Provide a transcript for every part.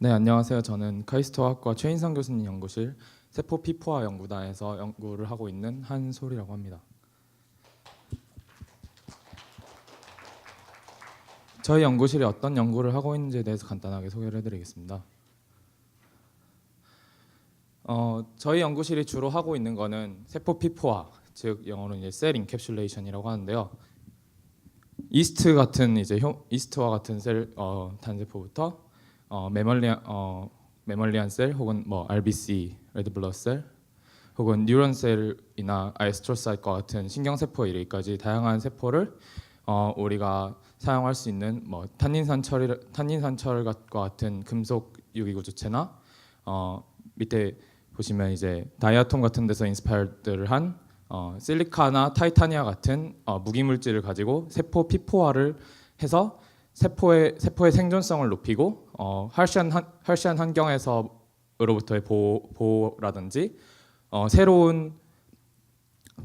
네, 안녕하세요. 저는 카이스트화학과 최인성 교수님 연구실 세포 피포화 연구단에서 연구를 하고 있는 한솔이라고 합니다. 저희 연구실이 어떤 연구를 하고 있는지에 대해서 간단하게 소개를 해드리겠습니다. 저희 연구실이 주로 하고 있는 거는 세포 피포화, 즉 영어로는 이제 셀 인캡슐레이션이라고 하는데요. 이스트와 같은 셀 단세포부터 메멀리안 셀 혹은 RBC, 레드 블러드 셀 혹은 뉴런 셀이나 아스트로사이트과 같은 신경세포에 이르기까지 다양한 세포를 우리가 사용할 수 있는 탄닌산철과 같은 금속 유기구조체나 밑에 보시면 이제 다이아톰 같은 데서 인스파이어드를 한 실리카나 타이타니아 같은 무기 물질을 가지고 세포 피포화를 해서 세포의 생존성을 높이고 harsh한 환경에서로부터의 보호라든지 새로운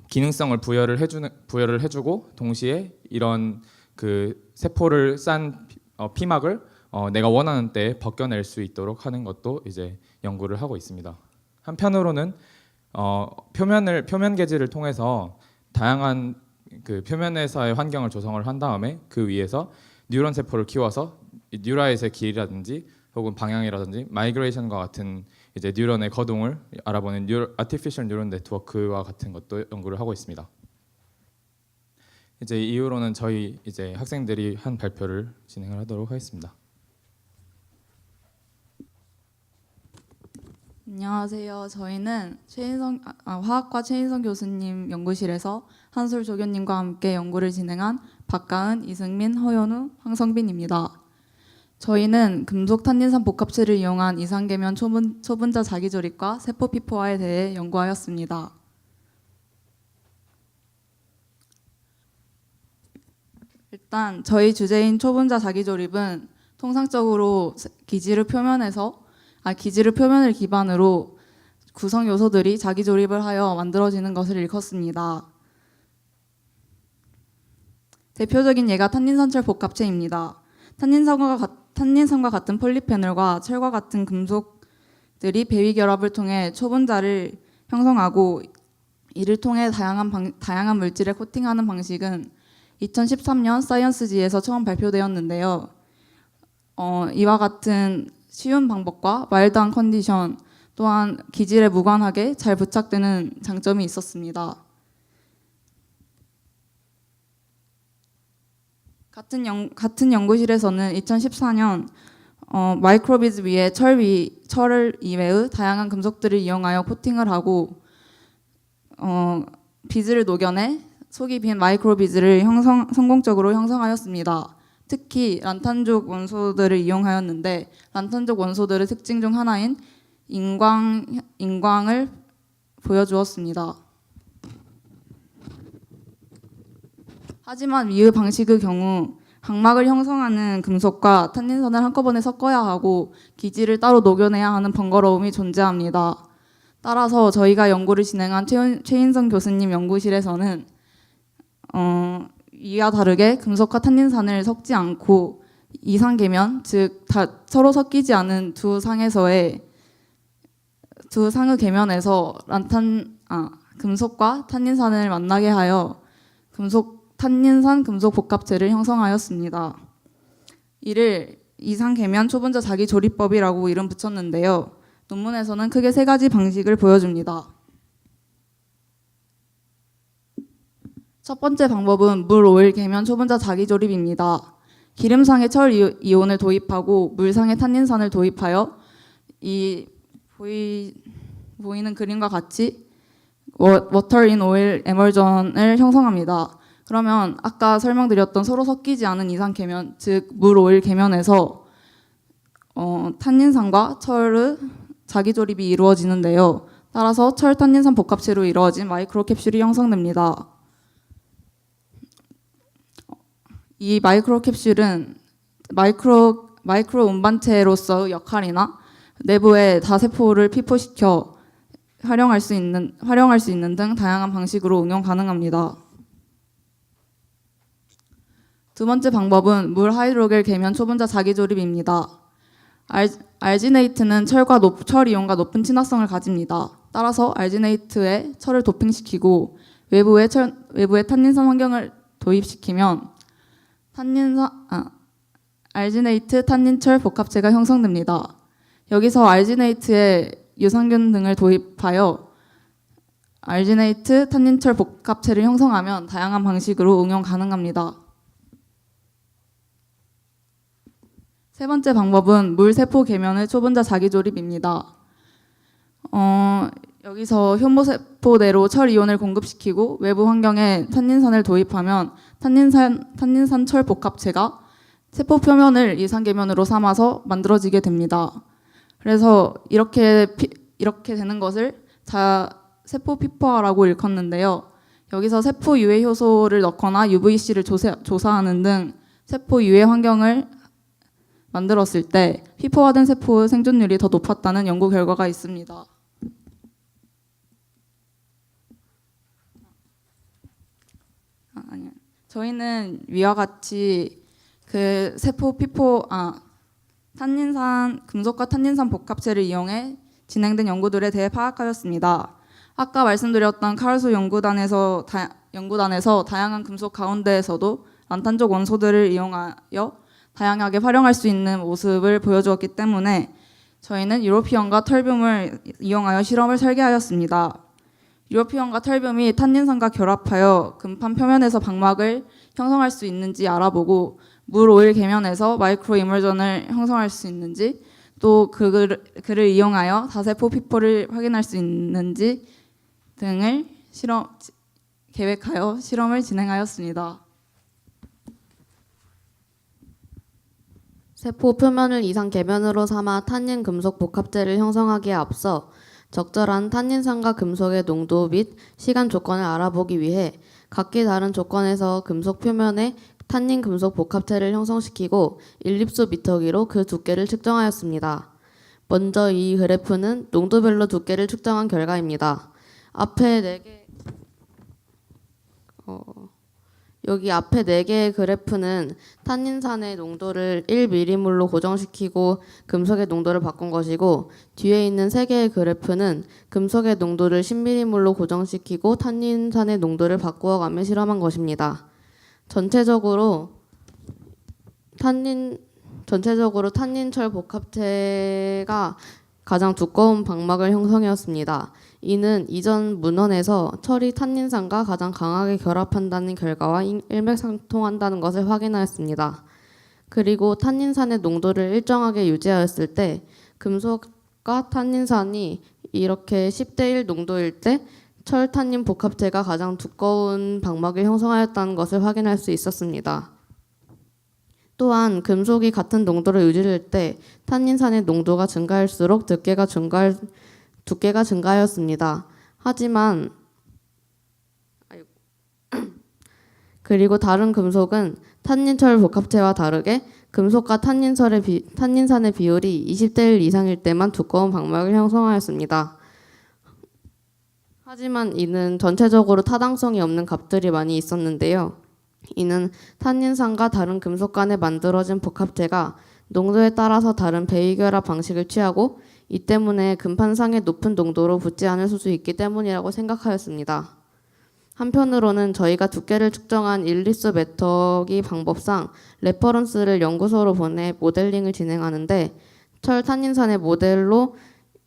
기능성을 부여를 해주고 동시에 이런 그 세포를 싼 피막을 내가 원하는 때에 벗겨낼 수 있도록 하는 것도 이제 연구를 하고 있습니다. 한편으로는 표면 계지를 통해서 다양한 그 표면에서의 환경을 조성을 한 다음에 그 위에서 뉴런 세포를 키워서 뉴라이트의 길이라든지 혹은 방향이라든지 마이그레이션과 같은 이제 뉴런의 거동을 알아보는 아티피셜 뉴런 네트워크와 같은 것도 연구를 하고 있습니다. 이제 이후로는 저희 이제 학생들이 한 발표를 진행을 하도록 하겠습니다. 안녕하세요. 저희는 화학과 최인성 교수님 연구실에서 한솔 조교님과 함께 연구를 진행한 박가은, 이승민, 허연우, 황성빈입니다. 저희는 금속 탄닌산 복합체를 이용한 이상계면 초분자 자기조립과 세포 피포화에 대해 연구하였습니다. 일단 저희 주제인 초분자 자기조립은 통상적으로 기지를 표면을 기반으로 구성 요소들이 자기 조립을 하여 만들어지는 것을 일컫습니다. 대표적인 예가 탄닌산철 복합체입니다. 탄닌산과 같은 폴리페놀과 철과 같은 금속들이 배위 결합을 통해 초분자를 형성하고 이를 통해 다양한 물질에 코팅하는 방식은 2013년 사이언스지에서 처음 발표되었는데요. 이와 같은 쉬운 방법과 마일드한 컨디션 또한 기질에 무관하게 잘 부착되는 장점이 있었습니다. 같은 연구실에서는 2014년 마이크로비즈 위에 철 이외의 다양한 금속들을 이용하여 코팅을 하고 비즈를 녹여내 속이 빈 마이크로비즈를 성공적으로 형성하였습니다. 특히 란탄족 원소들을 이용하였는데 란탄족 원소들의 특징 중 하나인 인광을 보여주었습니다. 하지만 이의 방식의 경우 각막을 형성하는 금속과 탄닌산을 한꺼번에 섞어야 하고 기지를 따로 녹여내야 하는 번거로움이 존재합니다. 따라서 저희가 연구를 진행한 최인성 교수님 연구실에서는 이와 다르게 금속과 탄닌산을 섞지 않고 이상계면, 즉 서로 섞이지 않은 두 상의 계면에서 금속과 탄닌산을 만나게 하여 탄닌산 금속 복합체를 형성하였습니다. 이를 이상 계면 초분자 자기 조립법이라고 이름 붙였는데요. 논문에서는 크게 세 가지 방식을 보여줍니다. 첫 번째 방법은 물, 오일, 계면 초분자 자기조립입니다. 기름상에 철 이온을 도입하고 물상에 탄닌산을 도입하여 이 보이는 그림과 같이 워터 인 오일 에멀전을 형성합니다. 그러면 아까 설명드렸던 서로 섞이지 않은 이상 계면, 즉 물, 오일 계면에서 탄닌산과 철의 자기조립이 이루어지는데요. 따라서 철 탄닌산 복합체로 이루어진 마이크로캡슐이 형성됩니다. 이 마이크로캡슐은 마이크로 운반체로서의 역할이나 내부의 다세포를 피포시켜 활용할 수 있는 등 다양한 방식으로 응용 가능합니다. 두 번째 방법은 물 하이드로겔 계면 초분자 자기조립입니다. 알지네이트는 철 이온과 높은 친화성을 가집니다. 따라서 알지네이트에 철을 도핑시키고 외부에 탄닌산 환경을 도입시키면 알지네이트 탄닌철 복합체가 형성됩니다. 여기서 알지네이트에 유산균 등을 도입하여 알지네이트 탄닌철 복합체를 형성하면 다양한 방식으로 응용 가능합니다. 세 번째 방법은 물 세포 계면의 초분자 자기조립입니다. 여기서 효모세포 내로 철 이온을 공급시키고 외부 환경에 탄닌산을 도입하면 탄닌산 철 복합체가 세포 표면을 이산계면으로 삼아서 만들어지게 됩니다. 그래서 이렇게 되는 것을 세포 피포화라고 일컫는데요. 여기서 세포 유해 효소를 넣거나 UVC를 조사하는 등 세포 유해 환경을 만들었을 때 피포화된 세포의 생존율이 더 높았다는 연구 결과가 있습니다. 저희는 위와 같이 그 세포 금속과 탄닌산 복합체를 이용해 진행된 연구들에 대해 파악하였습니다. 아까 말씀드렸던 카르소 연구단에서 다양한 금속 가운데에서도 란탄족 원소들을 이용하여 다양하게 활용할 수 있는 모습을 보여주었기 때문에 저희는 유로피언과 털뷴을 이용하여 실험을 설계하였습니다. 유로피언과 털뷴이 탄닌산과 결합하여 금판 표면에서 방막을 형성할 수 있는지 알아보고 물 오일 계면에서 마이크로 이물전을 형성할 수 있는지 또 그를 이용하여 다세포 피포를 확인할 수 있는지 등을 계획하여 실험을 진행하였습니다. 세포 표면을 이상 계면으로 삼아 탄닌 금속 복합체를 형성하기에 앞서 적절한 탄닌산과 금속의 농도 및 시간 조건을 알아보기 위해 각기 다른 조건에서 금속 표면에 탄닌 금속 복합체를 형성시키고 일립소 미터기로 그 두께를 측정하였습니다. 먼저 이 그래프는 농도별로 두께를 측정한 결과입니다. 여기 앞에 4개의 그래프는 탄닌산의 농도를 1mm몰로 고정시키고 금속의 농도를 바꾼 것이고 뒤에 있는 3개의 그래프는 금속의 농도를 10mm몰로 고정시키고 탄닌산의 농도를 바꾸어가며 실험한 것입니다. 전체적으로 탄닌철 복합체가 가장 두꺼운 방막을 형성하였습니다. 이는 이전 문헌에서 철이 탄닌산과 가장 강하게 결합한다는 결과와 일맥상통한다는 것을 확인하였습니다. 그리고 탄닌산의 농도를 일정하게 유지하였을 때 금속과 탄닌산이 이렇게 10대1 농도일 때 철탄닌 복합체가 가장 두꺼운 방막을 형성하였다는 것을 확인할 수 있었습니다. 또한 금속이 같은 농도를 유지할 때 탄닌산의 농도가 증가할수록 두께가 증가하였습니다. 하지만 그리고 다른 금속은 탄닌철 복합체와 다르게 금속과 탄닌산의 비율이 20대1 이상일 때만 두꺼운 방막을 형성하였습니다. 하지만 이는 전체적으로 타당성이 없는 값들이 많이 있었는데요. 이는 탄닌산과 다른 금속 간에 만들어진 복합체가 농도에 따라서 다른 배위결합 방식을 취하고 이 때문에 금판상의 높은 농도로 붙지 않을 수 있기 때문이라고 생각하였습니다. 한편으로는 저희가 두께를 측정한 일리소 메터기 방법상 레퍼런스를 연구소로 보내 모델링을 진행하는데 철 탄닌산의 모델로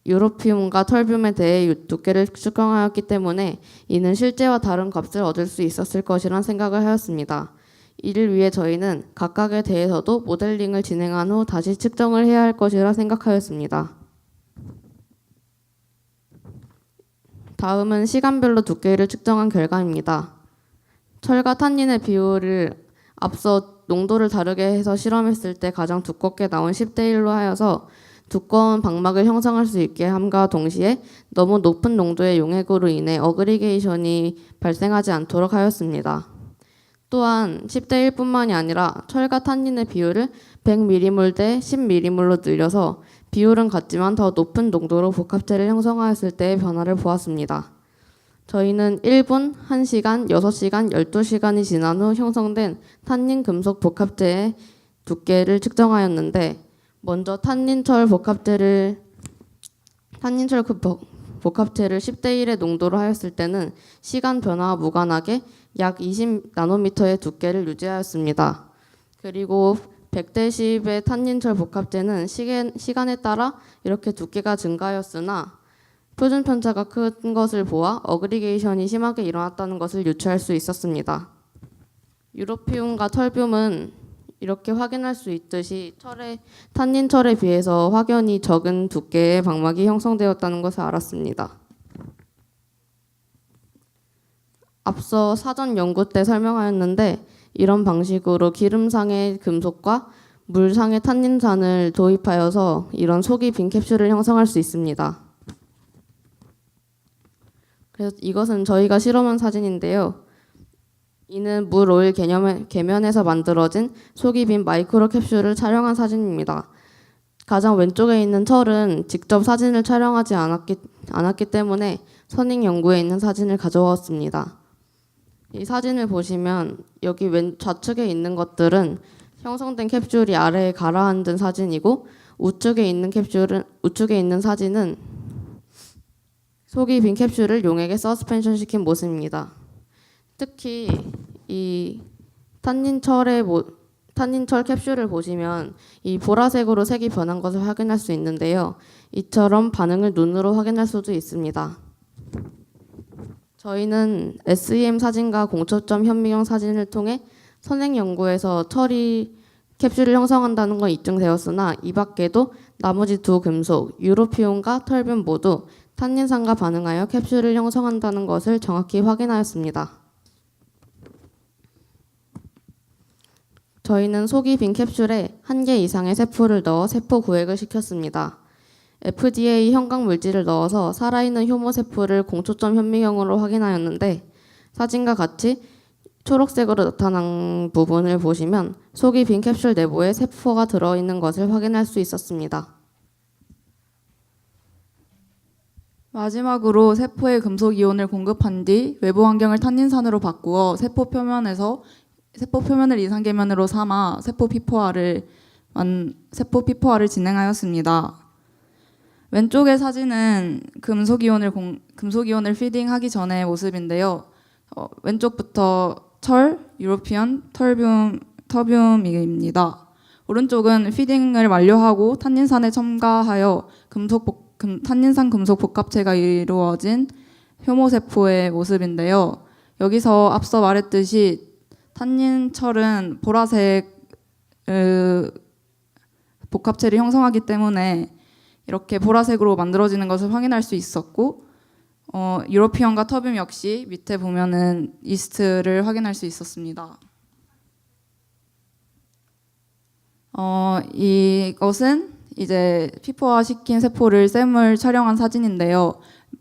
유로피움과 털뷴에 대해 두께를 측정하였기 때문에 이는 실제와 다른 값을 얻을 수 있었을 것이란 생각을 하였습니다. 이를 위해 저희는 각각에 대해서도 모델링을 진행한 후 다시 측정을 해야 할 것이라 생각하였습니다. 다음은 시간별로 두께를 측정한 결과입니다. 철과 탄닌의 비율을 앞서 농도를 다르게 해서 실험했을 때 가장 두껍게 나온 10대1로 하여서 두꺼운 방막을 형성할 수 있게 함과 동시에 너무 높은 농도의 용액으로 인해 어그리게이션이 발생하지 않도록 하였습니다. 또한 10대1뿐만이 아니라 철과 탄닌의 비율을 100mm몰 대 10mm몰로 늘려서 비율은 같지만 더 높은 농도로 복합체를 형성하였을 때의 변화를 보았습니다. 저희는 1분, 1시간, 6시간, 12시간이 지난 후 형성된 탄닌 금속 복합체의 두께를 측정하였는데 먼저 탄닌철 복합체를 10대 1의 농도로 하였을 때는 시간 변화와 무관하게 약 20나노미터의 두께를 유지하였습니다. 그리고 100대 10의 탄닌철 복합체는 시간에 따라 이렇게 두께가 증가하였으나 표준 편차가 큰 것을 보아 어그리게이션이 심하게 일어났다는 것을 유추할 수 있었습니다. 유로피움과 털뷴은 이렇게 확인할 수 있듯이 탄닌철에 비해서 확연히 적은 두께의 방막이 형성되었다는 것을 알았습니다. 앞서 사전 연구 때 설명하였는데 이런 방식으로 기름상의 금속과 물상의 탄닌산을 도입하여서 이런 속이 빈 캡슐을 형성할 수 있습니다. 그래서 이것은 저희가 실험한 사진인데요. 이는 물 오일 계면에서 만들어진 속이 빈 마이크로 캡슐을 촬영한 사진입니다. 가장 왼쪽에 있는 철은 직접 사진을 촬영하지 않았기 때문에 선익 연구에 있는 사진을 가져왔습니다. 이 사진을 보시면 여기 좌측에 있는 것들은 형성된 캡슐이 아래에 가라앉은 사진이고 우측에 있는 사진은 속이 빈 캡슐을 용액에 서스펜션 시킨 모습입니다. 특히 이 탄닌철 캡슐을 보시면 이 보라색으로 색이 변한 것을 확인할 수 있는데요. 이처럼 반응을 눈으로 확인할 수도 있습니다. 저희는 SEM 사진과 공초점 현미경 사진을 통해 선행 연구에서 철이 캡슐을 형성한다는 건 입증되었으나 이 밖에도 나머지 두 금속, 유로피온과 털뷴 모두 탄닌산과 반응하여 캡슐을 형성한다는 것을 정확히 확인하였습니다. 저희는 속이 빈 캡슐에 1개 이상의 세포를 넣어 세포 구획을 시켰습니다. FDA 형광 물질을 넣어서 살아있는 효모세포를 공초점 현미경으로 확인하였는데 사진과 같이 초록색으로 나타난 부분을 보시면 속이 빈 캡슐 내부에 세포가 들어있는 것을 확인할 수 있었습니다. 마지막으로 세포에 금속 이온을 공급한 뒤 외부 환경을 탄닌산으로 바꾸어 세포 표면을 이상계면으로 삼아 세포 피포화를 진행하였습니다. 왼쪽의 사진은 금속 이온을 피딩하기 전의 모습인데요. 왼쪽부터 철, 유로피언, 터뷴입니다. 오른쪽은 피딩을 완료하고 탄닌산에 첨가하여 탄닌산 금속 복합체가 이루어진 효모세포의 모습인데요. 여기서 앞서 말했듯이 탄닌철은 보라색 복합체를 형성하기 때문에 이렇게 보라색으로 만들어지는 것을 확인할 수 있었고 유로피언과 터뷴 역시 밑에 보면은 이스트를 확인할 수 있었습니다. 이것은 이제 피포화시킨 세포를 샘을 촬영한 사진인데요.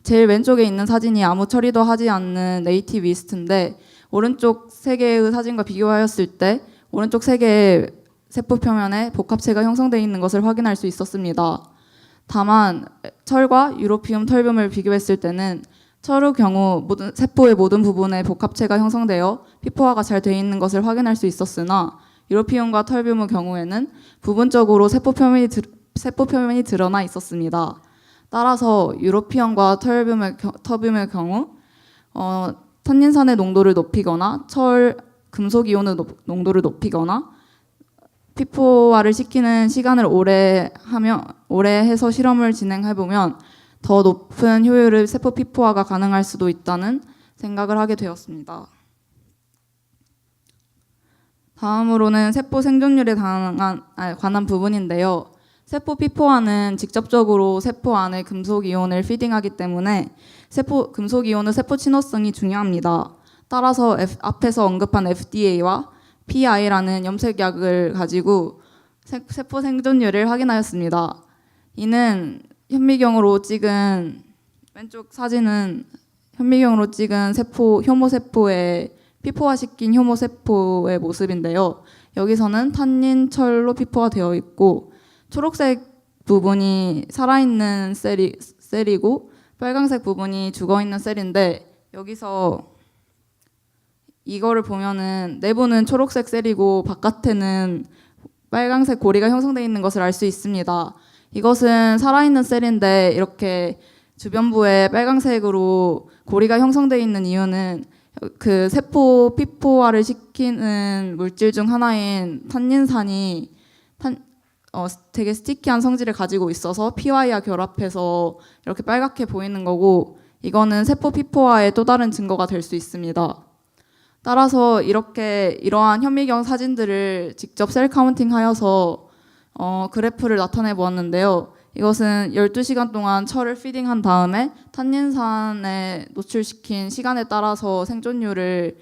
제일 왼쪽에 있는 사진이 아무 처리도 하지 않는 네이티브 이스트인데 오른쪽 세 개의 사진과 비교하였을 때 오른쪽 세 개의 세포 표면에 복합체가 형성되어 있는 것을 확인할 수 있었습니다. 다만 철과 유로피움 털뷴을 비교했을 때는 철의 경우 세포의 모든 부분에 복합체가 형성되어 피포화가 잘 되어 있는 것을 확인할 수 있었으나 유로피움과 털뷴의 경우에는 부분적으로 세포 표면이 드러나 있었습니다. 따라서 유로피움과 터뷴의 경우 탄닌산의 농도를 높이거나 금속 이온의 농도를 높이거나 피포화를 시키는 시간을 오래 해서 실험을 진행해보면 더 높은 효율의 세포 피포화가 가능할 수도 있다는 생각을 하게 되었습니다. 다음으로는 세포 생존율에 관한 부분인데요. 세포 피포화는 직접적으로 세포 안에 금속 이온을 피딩하기 때문에 금속 이온의 세포 친화성이 중요합니다. 따라서 앞에서 언급한 FDA와 PI라는 염색약을 가지고 세포 생존율을 확인하였습니다. 이는 왼쪽 사진은 현미경으로 찍은 효모세포의 피포화시킨 효모세포의 모습인데요. 여기서는 탄닌철로 피포화되어 있고 초록색 부분이 살아있는 셀이고 빨간색 부분이 죽어있는 셀인데 여기서 이거를 보면은 내부는 초록색 셀이고 바깥에는 빨강색 고리가 형성되어 있는 것을 알 수 있습니다. 이것은 살아있는 셀인데 이렇게 주변부에 빨강색으로 고리가 형성되어 있는 이유는 그 세포 피포화를 시키는 물질 중 하나인 탄닌산이 되게 스티키한 성질을 가지고 있어서 PY와 결합해서 이렇게 빨갛게 보이는 거고, 이거는 세포 피포화의 또 다른 증거가 될 수 있습니다. 따라서 이러한 현미경 사진들을 직접 셀 카운팅하여서 그래프를 나타내 보았는데요. 이것은 12시간 동안 철을 피딩한 다음에 탄닌산에 노출시킨 시간에 따라서 생존율을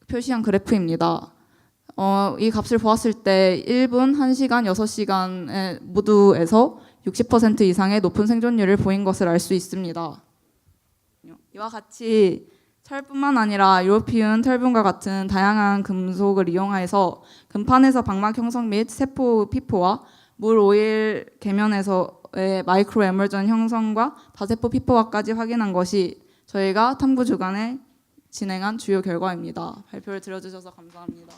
표시한 그래프입니다. 이 값을 보았을 때 1분, 1시간, 6시간의 모두에서 60% 이상의 높은 생존율을 보인 것을 알 수 있습니다. 이와 같이 철뿐만 아니라 유로피움 털분과 같은 다양한 금속을 이용해서 금판에서 방막 형성 및 세포 피포와 물 오일 계면에서의 마이크로 에멀전 형성과 다세포 피포화까지 확인한 것이 저희가 탐구 주간에 진행한 주요 결과입니다. 발표를 들어주셔서 감사합니다.